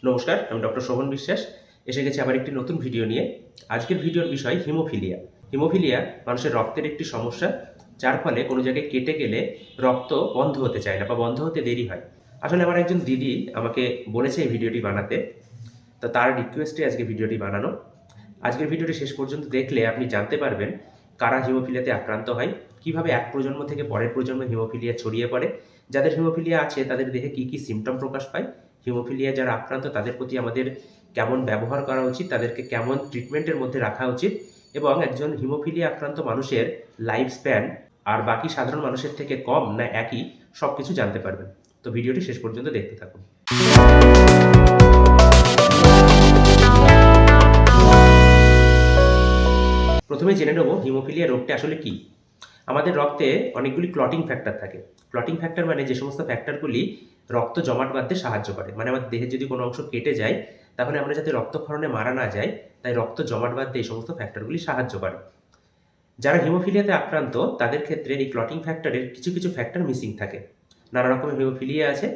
নমস্কার, আমি ডক্টর শোভন বিশ্বাস। এসে গেছি আবার একটি নতুন ভিডিও নিয়ে। আজকের ভিডিওর বিষয় হিমোফিলিয়া। হিমোফিলিয়া মানুষের রক্তের একটি সমস্যা, যার ফলে কোনো জায়গায় কেটে গেলে রক্ত বন্ধ হতে চায় না বা বন্ধ হতে দেরি হয়। আসলে আমার একজন দিদি আমাকে বলেছে এই ভিডিওটি বানাতে, তো তার রিকোয়েস্টে আজকে ভিডিওটি বানানো। আজকের ভিডিওটি শেষ পর্যন্ত দেখলে আপনি জানতে পারবেন কারা হিমোফিলিয়াতে আক্রান্ত হয়, কিভাবে এক প্রজন্ম থেকে পরের প্রজন্মে হিমোফিলিয়া ছড়িয়ে পড়ে, যাদের হিমোফিলিয়া আছে তাদের দেহে কী কী সিমটম প্রকাশ পায়, হিমোফিলিয়া যারা আক্রান্ত তাদের প্রতি আমাদের কেমন ব্যবহার করা উচিত, তাদেরকে কেমন ট্রিটমেন্টের মধ্যে রাখা উচিত, এবং একজন হিমোফিলিয়া আক্রান্ত মানুষের লাইফ স্প্যান আর বাকি সাধারণ মানুষের থেকে কম না একই, সব কিছু জানতে পারবেন। তো ভিডিওটি শেষ পর্যন্ত দেখতে থাকুন। প্রথমে জেনে নেব হিমোফিলিয়া রোগটা আসলে কি। আমাদের রক্তে অনেকগুলি ক্লটিং ফ্যাক্টর থাকে। ক্লটিং ফ্যাক্টর মানে যে সমস্ত ফ্যাক্টরগুলি রক্ত জমাট বাঁধতে সাহায্য করে। মানে আমাদের দেহে যদি কোনো অংশ কেটে যায়, তাহলে আমরা যাতে রক্তক্ষরণে মারা না যাই, তাই রক্ত জমাট বাঁধতে এই সমস্ত ফ্যাক্টরগুলি সাহায্য করে। যারা হিমোফিলিয়াতে আক্রান্ত তাদের ক্ষেত্রে এই ক্লটিং ফ্যাক্টরের কিছু কিছু ফ্যাক্টর মিসিং থাকে। নানা রকমের হিমোফিলিয়া আছে,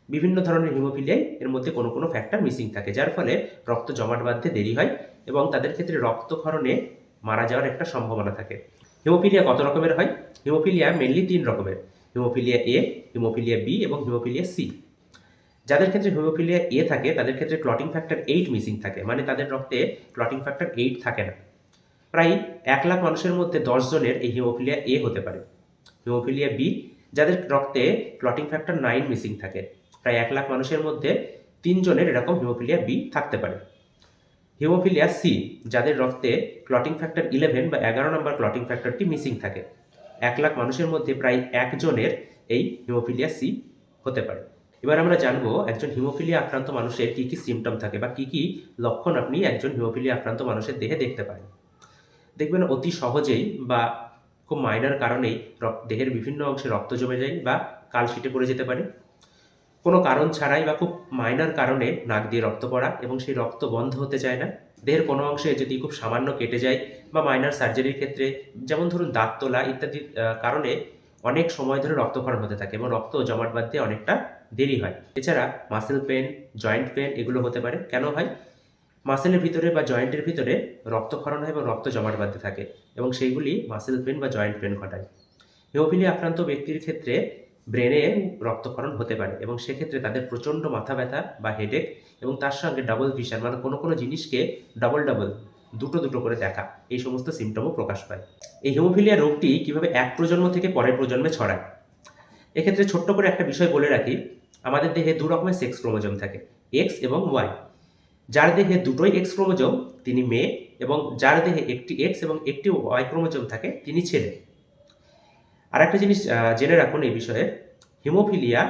বিভিন্ন ধরনের হিমোফিলিয়ায় এর মধ্যে কোনো কোনো ফ্যাক্টর মিসিং থাকে, যার ফলে রক্ত জমাট বাঁধতে দেরি হয় এবং তাদের ক্ষেত্রে রক্তক্ষরণে মারা যাওয়ার একটা সম্ভাবনা থাকে। হিমোফিলিয়া কত রকমের হয়? হিমোফিলিয়া মেনলি 3 রকমের: হিমোফিলিয়া এ, হিমোফিলিয়া বি এবং হিমোফিলিয়া সি। যাদের ক্ষেত্রে হিমোফিলিয়া এ থাকে তাদের ক্ষেত্রে ক্লটিং ফ্যাক্টর 8 মিসিং থাকে, মানে তাদের রক্তে ক্লটিং ফ্যাক্টর 8 থাকে না। প্রায় 1,00,000 মানুষের মধ্যে 10 জনের এই হিমোফিলিয়া এ হতে পারে। হিমোফিলিয়া বি, যাদের রক্তে ক্লটিং ফ্যাক্টর 9 মিসিং থাকে, প্রায় 1,00,000 মানুষের মধ্যে 3 জনের এরকম হিমোফিলিয়া বি থাকতে পারে। হিমোফিলিয়া সি, যাদের রক্তে ক্লটিং ফ্যাক্টর 11 বা 11 নম্বর ক্লটিং ফ্যাক্টরটি মিসিং থাকে, 1,00,000 মানুষের মধ্যে প্রায় 1 জনের এই হিমোফিলিয়া সি হতে পারে। এবার আমরা জানবো একজন হিমোফিলিয়া আক্রান্ত মানুষের কী কী সিমটম থাকে বা কী কী লক্ষণ আপনি একজন হিমোফিলিয়া আক্রান্ত মানুষের দেহে দেখতে পারেন। দেখবেন অতি সহজেই বা খুব মাইনর কারণেই দেহের বিভিন্ন অংশে রক্ত জমে যায় বা কালশিটে পড়ে যেতে পারে। কোনো কারণ ছাড়াই বা খুব মাইনর কারণে নাক দিয়ে রক্ত পড়া এবং সেই রক্ত বন্ধ হতে চায় না। দেহের কোনো অংশে যদি খুব সামান্য কেটে যায় বা মাইনর সার্জারির ক্ষেত্রে, যেমন ধরুন দাঁত তোলা ইত্যাদি কারণে অনেক সময় ধরে রক্তক্ষরণ হতে থাকে এবং রক্ত জমাট বাঁধতে অনেকটা দেরি হয়। এছাড়া মাসেল পেন, জয়েন্ট পেন এগুলো হতে পারে। কেন হয়? মাসেলের ভিতরে বা জয়েন্টের ভিতরে রক্তক্ষরণ হয় এবং রক্ত জমাট বাঁধতে থাকে এবং সেইগুলি মাসেল পেন বা জয়েন্ট পেন ঘটায়। হিমোফিলিয়া আক্রান্ত ব্যক্তির ক্ষেত্রে ব্রেনে রক্তক্ষরণ হতে পারে এবং সেক্ষেত্রে তাদের প্রচণ্ড মাথা ব্যথা বা হেডেক এবং তার সঙ্গে ডাবল ভিশন, মানে কোনো কোনো জিনিসকে ডাবল ডাবল দুটো দুটো করে দেখা, এই সমস্ত সিমটমও প্রকাশ পায়। এই হিমোফিলিয়া রোগটি কিভাবে এক প্রজন্ম থেকে পরের প্রজন্মে ছড়ায়, এক্ষেত্রে ছোট্ট করে একটা বিষয় বলে রাখি। আমাদের দেহে 2 রকমের সেক্স ক্রোমোজোম থাকে, এক্স এবং ওয়াই। যার দেহে দুটোই এক্স ক্রোমোজোম তিনি মেয়ে, এবং যার দেহে একটি এক্স এবং একটি ওয়াই ক্রোমোজোম থাকে তিনি ছেলে। আর একটা জিনিস জেনে রাখুন এই বিষয়ে, হিমোফিলিয়া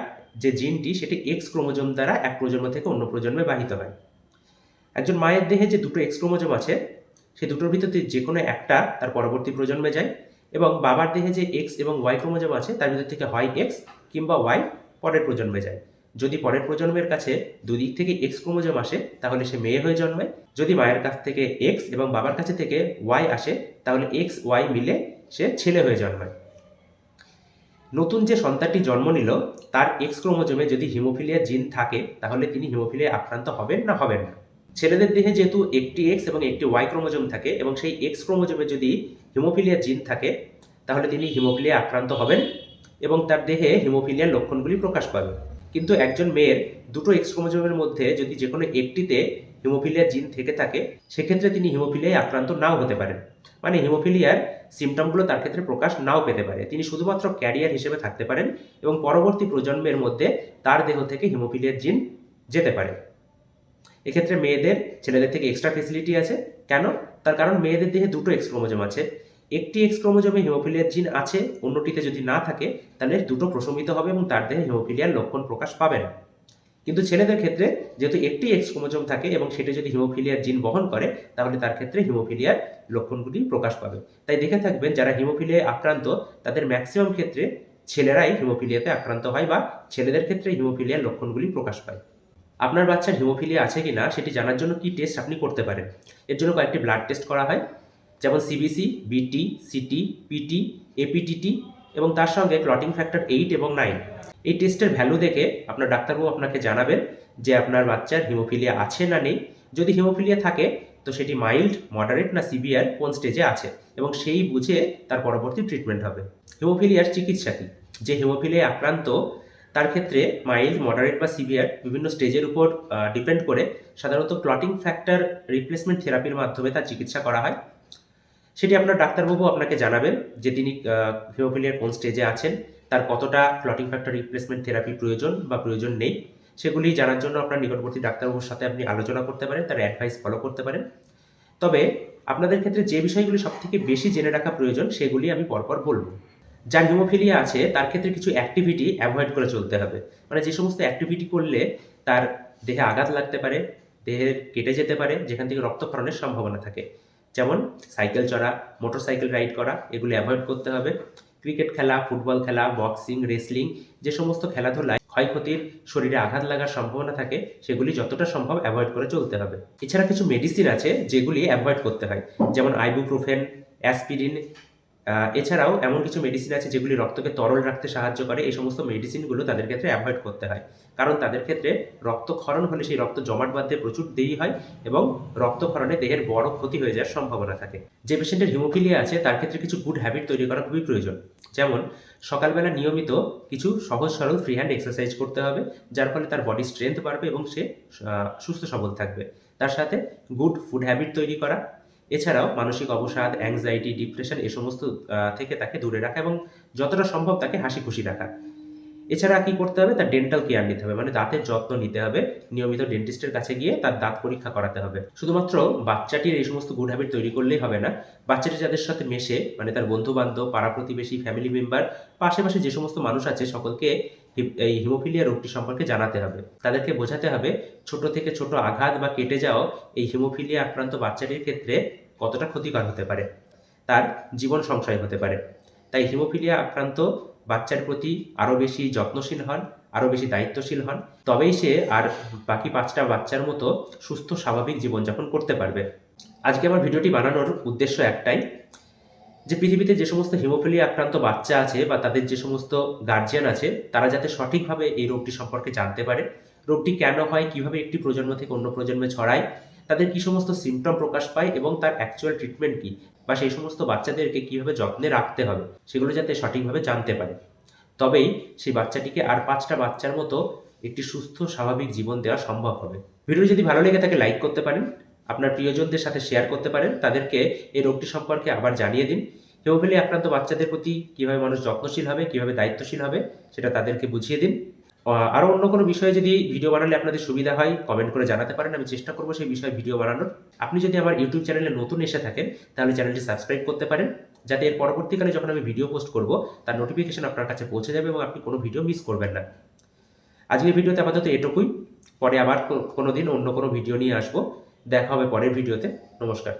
যে জিনটি সেটি এক্স ক্রোমোজোম দ্বারা এক প্রজন্ম থেকে অন্য প্রজন্মে বাহিত হয়। একজন মায়ের দেহে যে দুটো এক্স ক্রোমোজোম আছে, সেই দুটোর ভিতরে যে কোনো একটা তার পরবর্তী প্রজন্মে যায়, এবং বাবার দেহে যে এক্স এবং ওয়াই ক্রোমোজোম আছে তার ভিতর থেকে হয় এক্স কিংবা ওয়াই পরের প্রজন্মে যায়। যদি পরের প্রজন্মের কাছে দুদিক থেকে এক্স ক্রোমোজোম আসে তাহলে সে মেয়ে হয়ে জন্মায়। যদি মায়ের কাছ থেকে এক্স এবং বাবার কাছে থেকে ওয়াই আসে তাহলে এক্স ওয়াই মিলে সে ছেলে হয়ে জন্মায়। নতুন যে সন্তানটি জন্ম নিল তার এক্স ক্রোমোজোমে যদি হিমোফিলিয়া জিন থাকে তাহলে তিনি হিমোফিলিয়া আক্রান্ত হবেন না হবেন না। ছেলেদের দেহে যেহেতু একটি এক্স এবং একটি ওয়াই ক্রোমোজোম থাকে এবং সেই এক্স ক্রোমোজোমে যদি হিমোফিলিয়া জিন থাকে তাহলে তিনি হিমোফিলিয়া আক্রান্ত হবেন এবং তার দেহে হিমোফিলিয়ার লক্ষণগুলি প্রকাশ পাবে। কিন্তু একজন মেয়ের দুটো এক্স ক্রোমোজোমের মধ্যে যদি যে কোনো একটিতে হিমোফিলিয়া জিন থেকে থাকে সেক্ষেত্রে তিনি হিমোফিলিয়ায় আক্রান্ত নাও হতে পারেন, মানে হিমোফিলিয়ার সিমটমগুলো তার ক্ষেত্রে প্রকাশ নাও পেতে পারে। তিনি শুধুমাত্র ক্যারিয়ার হিসেবে থাকতে পারেন এবং পরবর্তী প্রজন্মের মধ্যে তার দেহ থেকে হিমোফিলিয়ার জিন যেতে পারে। এক্ষেত্রে মেয়েদের ছেলেদের থেকে এক্সট্রা ফেসিলিটি আছে। কেন? তার কারণ মেয়েদের দেহে দুটো এক্স ক্রোমোজোম আছে, একটি এক্স ক্রোমোজোমে হিমোফিলিয়ার জিন আছে, অন্যটিতে যদি না থাকে তাহলে দুটো প্রশমিত হবে এবং তার দেহে হিমোফিলিয়ার লক্ষণ প্রকাশ পাবে না। কিন্তু ছেলেদের ক্ষেত্রে যেহেতু একটি এক্স ক্রোমোজোম থাকে এবং সেটা যদি হিমোফিলিয়ার জিন বহন করে তাহলে তার ক্ষেত্রে হিমোফিলিয়ার লক্ষণগুলি প্রকাশ পাবে। তাই দেখে থাকবেন যারা হিমোফিলিয়ায় আক্রান্ত তাদের ম্যাক্সিমাম ক্ষেত্রে ছেলেরাই হিমোফিলিয়াতে আক্রান্ত হয় বা ছেলেদের ক্ষেত্রে হিমোফিলিয়ার লক্ষণগুলি প্রকাশ পায়। আপনার বাচ্চার হিমোফিলিয়া আছে কিনা সেটি জানার জন্য কি টেস্ট আপনি করতে পারেন। এর জন্য কয়েকটি ব্লাড টেস্ট করা হয়, যেমন সিবিসি, বিটি, সিটি, পিটি, এপিটিটি এবং তার সঙ্গে ক্লটিং ফ্যাক্টর 8 এবং 9। এই টেস্টের ভ্যালু দেখে আপনার ডাক্তারবাবু আপনাকে জানাবেন যে আপনার বাচ্চার হিমোফিলিয়া আছে না নেই। যদি হিমোফিলিয়া থাকে তো সেটি মাইল্ড, মডারেট না সিভিয়ার কোন স্টেজে আছে, এবং সেই বুঝে তার পরবর্তী ট্রিটমেন্ট হবে। হিমোফিলিয়ার চিকিৎসা কী? যে হিমোফিলিয়ায় আক্রান্ত তার ক্ষেত্রে মাইল্ড, মডারেট বা সিভিয়ার বিভিন্ন স্টেজের উপর ডিপেন্ড করে সাধারণত ক্লটিং ফ্যাক্টর রিপ্লেসমেন্ট থেরাপির মাধ্যমে তার চিকিৎসা করা হয়। সেটি আপনার ডাক্তারবাবু আপনাকে জানাবেন যে তিনি হিমোফিলিয়ার কোন স্টেজে আছেন, তার কতটা ক্লটিং ফ্যাক্টর রিপ্লেসমেন্ট থেরাপি প্রয়োজন বা প্রয়োজন নেই। সেগুলি জানার জন্য আপনার নিকটবর্তী ডাক্তারবাবুর সাথে আপনি আলোচনা করতে পারেন, তার অ্যাডভাইস ফলো করতে পারেন। তবে আপনাদের ক্ষেত্রে যে বিষয়গুলি সবথেকে বেশি জেনে রাখা প্রয়োজন সেগুলি আমি পরপর বলব। যার হিমোফিলিয়া আছে তার ক্ষেত্রে কিছু অ্যাক্টিভিটি অ্যাভয়েড করে চলতে হবে। মানে যে সমস্ত অ্যাক্টিভিটি করলে তার দেহে আঘাত লাগতে পারে, দেহে কেটে যেতে পারে, যেখান থেকে রক্তক্ষরণের সম্ভাবনা থাকে। যেমন সাইকেল চড়া, মোটরসাইকেল রাইড করা, এগুলি অ্যাভয়েড করতে হবে। ক্রিকেট খেলা, ফুটবল খেলা, বক্সিং, রেসলিং, যে সমস্ত খেলাধুলায় ক্ষয়ক্ষতির, শরীরে আঘাত লাগার সম্ভাবনা থাকে সেগুলি যতটা সম্ভব অ্যাভয়েড করে চলতে হবে। এছাড়া কিছু মেডিসিন আছে যেগুলি অ্যাভয়েড করতে হয়, যেমন আইবুপ্রোফেন, অ্যাসপিরিন। এছাড়াও এমন কিছু মেডিসিন আছে যেগুলি রক্তকে তরল রাখতে সাহায্য করে। এই সমস্ত মেডিসিনগুলো তাদের ক্ষেত্রে অ্যাভয়েড করতে হয়, কারণ তাদের ক্ষেত্রে রক্তক্ষরণ হলে সেই রক্ত জমাট বাঁধতে প্রচুর দেরি হয় এবং রক্তক্ষরণে দেহের বড় ক্ষতি হয়ে যাওয়ার সম্ভাবনা থাকে। যে পেশেন্টের হিমোফিলিয়া আছে তার ক্ষেত্রে কিছু গুড হ্যাবিট তৈরি করা খুবই প্রয়োজন। যেমন সকালবেলা নিয়মিত কিছু সহজ সরল ফ্রি হ্যান্ড এক্সারসাইজ করতে হবে, যার ফলে তার বডি স্ট্রেংথ বাড়বে এবং সে সুস্থ সবল থাকবে। তার সাথে গুড ফুড হ্যাবিট তৈরি করা, এছাড়াও মানসিক অবসাদ, অ্যাংজাইটি, ডিপ্রেশন এ সমস্ত থেকে তাকে দূরে রাখা এবং যতটা সম্ভব তাকে হাসি খুশি রাখা। এছাড়া কি করতে হবে? তার ডেন্টাল কেয়ার নিতে হবে, মানে দাঁতের যত্ন নিতে হবে। নিয়মিত ডেন্টিস্টের কাছে গিয়ে তার দাঁত পরীক্ষা করাতে হবে। শুধুমাত্র বাচ্চাটির এই সমস্ত গুড হ্যাবিট তৈরি করলেই হবে না, বাচ্চাটি যাদের সাথে মেশে, মানে তার বন্ধু-বান্ধব, পাড়া-প্রতিবেশী, ফ্যামিলি মেম্বার বা আশেপাশে যে সমস্ত মানুষ আছে সকলকে এই হিমোফিলিয়া রোগটি সম্পর্কে জানাতে হবে। তাদেরকে বোঝাতে হবে ছোট থেকে ছোট আঘাত বা কেটে যাওয়া এই হিমোফিলিয়া আক্রান্ত বাচ্চাটির ক্ষেত্রে কতটা ক্ষতিকর হতে পারে, তার জীবন সংশয় হতে পারে। তাই হিমোফিলিয়া আক্রান্ত বাচ্চার প্রতি আরও বেশি যত্নশীল হন, আরও বেশি দায়িত্বশীল হন, তবেই সে আর বাকি ৫টা বাচ্চার মতো সুস্থ স্বাভাবিক জীবনযাপন করতে পারবে। আজকে আমার ভিডিওটি বানানোর উদ্দেশ্য একটাই, যে পৃথিবীতে যে সমস্ত হিমোফিলিয়া আক্রান্ত বাচ্চা আছে বা তাদের যে সমস্ত গার্জিয়ান আছে তারা যাতে সঠিকভাবে এই রোগটি সম্পর্কে জানতে পারে, রোগটি কেন হয়, কিভাবে একটি প্রজন্ম থেকে অন্য প্রজন্মে ছড়ায়, তাদের কি সমস্ত সিমটম প্রকাশ পায় এবং তার অ্যাকচুয়াল ট্রিটমেন্ট কী, বা সেই সমস্ত বাচ্চাদেরকে কীভাবে যত্নে রাখতে হবে সেগুলো যাতে সঠিকভাবে জানতে পারে, তবেই সেই বাচ্চাটিকে আর ৫টা বাচ্চার মতো একটি সুস্থ স্বাভাবিক জীবন দেওয়া সম্ভব হবে। ভিডিও যদি ভালো লেগে থাকে লাইক করতে পারেন, আপনার প্রিয়জনদের সাথে শেয়ার করতে পারেন, তাদেরকে এই রোগটি সম্পর্কে আবার জানিয়ে দিন। হিমোফিলিয়া আক্রান্ত বাচ্চাদের প্রতি কীভাবে মানুষ যত্নশীল হবে, কীভাবে দায়িত্বশীল হবে সেটা তাদেরকে বুঝিয়ে দিন। আরও অন্য কোনো বিষয়ে যদি ভিডিও বানালে আপনাদের সুবিধা হয় কমেন্ট করে জানাতে পারেন, আমি চেষ্টা করব সেই বিষয়ে ভিডিও বানানোর। আপনি যদি আমার ইউটিউব চ্যানেলে নতুন এসে থাকেন তাহলে চ্যানেলটি সাবস্ক্রাইব করতে পারেন, যাতে এর পরবর্তীকালে যখন আমি ভিডিও পোস্ট করব তার নোটিফিকেশন আপনার কাছে পৌঁছে যাবে এবং আপনি কোনো ভিডিও মিস করবেন না। আজকের ভিডিওতে আপাতত এটুকুই, পরে আবার কোনো দিন অন্য কোনো ভিডিও নিয়ে আসবো। দেখা হবে পরের ভিডিওতে। নমস্কার।